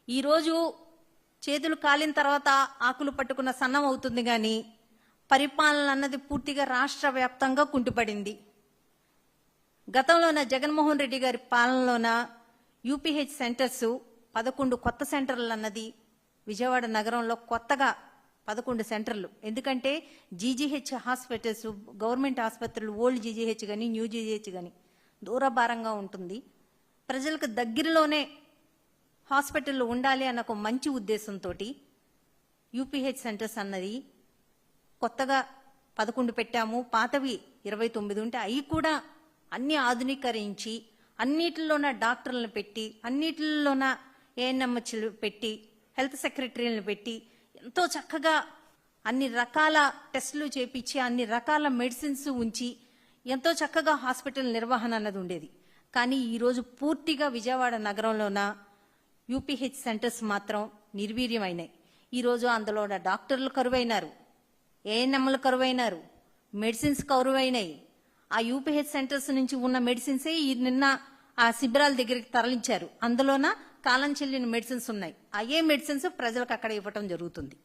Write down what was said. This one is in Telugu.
ఈరోజు చేతులు కాలిన తర్వాత ఆకులు పట్టుకున్న సన్నం అవుతుంది కానీ పరిపాలన అన్నది పూర్తిగా రాష్ట్ర వ్యాప్తంగా కుంటుపడింది. గతంలోన జగన్మోహన్ రెడ్డి గారి పాలనలోన యూపీహెచ్ సెంటర్స్ 11 కొత్త సెంటర్లు అన్నది విజయవాడ నగరంలో కొత్తగా 11 సెంటర్లు. ఎందుకంటే జీజీహెచ్ హాస్పిటల్స్, గవర్నమెంట్ ఆసుపత్రులు, ఓల్డ్ జీజీహెచ్ కానీ న్యూ జీజీహెచ్ కానీ దూరభారంగా ఉంటుంది. ప్రజలకు దగ్గరలోనే హాస్పిటల్లో ఉండాలి అన్న ఒక మంచి ఉద్దేశంతో యూపీహెచ్ సెంటర్స్ అన్నది కొత్తగా 11 పెట్టాము. పాతవి 29 ఉంటే అవి కూడా అన్ని ఆధునీకరించి అన్నిటిలోన డాక్టర్లను పెట్టి, అన్నిటిలోన ఏఎన్ఎంహెచ్లు పెట్టి, హెల్త్ సెక్రటరీలను పెట్టి ఎంతో చక్కగా అన్ని రకాల టెస్టులు చేపించి అన్ని రకాల మెడిసిన్స్ ఉంచి ఎంతో చక్కగా హాస్పిటల్ నిర్వహణ అన్నది ఉండేది. కానీ ఈరోజు పూర్తిగా విజయవాడ నగరంలోన యూపీహెచ్ సెంటర్స్ మాత్రం నిర్వీర్యమైనాయి. ఈరోజు అందులో డాక్టర్లు కరువైనారు, ఏఎన్ఎంలు కరువైనారు, మెడిసిన్స్ కరువైనాయి. ఆ యూపీహెచ్ సెంటర్స్ నుంచి ఉన్న మెడిసిన్సే నిన్న ఆ శిబిరాల దగ్గరికి తరలించారు. అందులోన కాలం చెల్లిన మెడిసిన్స్ ఉన్నాయి. అయ్యే మెడిసిన్స్ ప్రజలకు అక్కడ ఇవ్వటం జరుగుతుంది.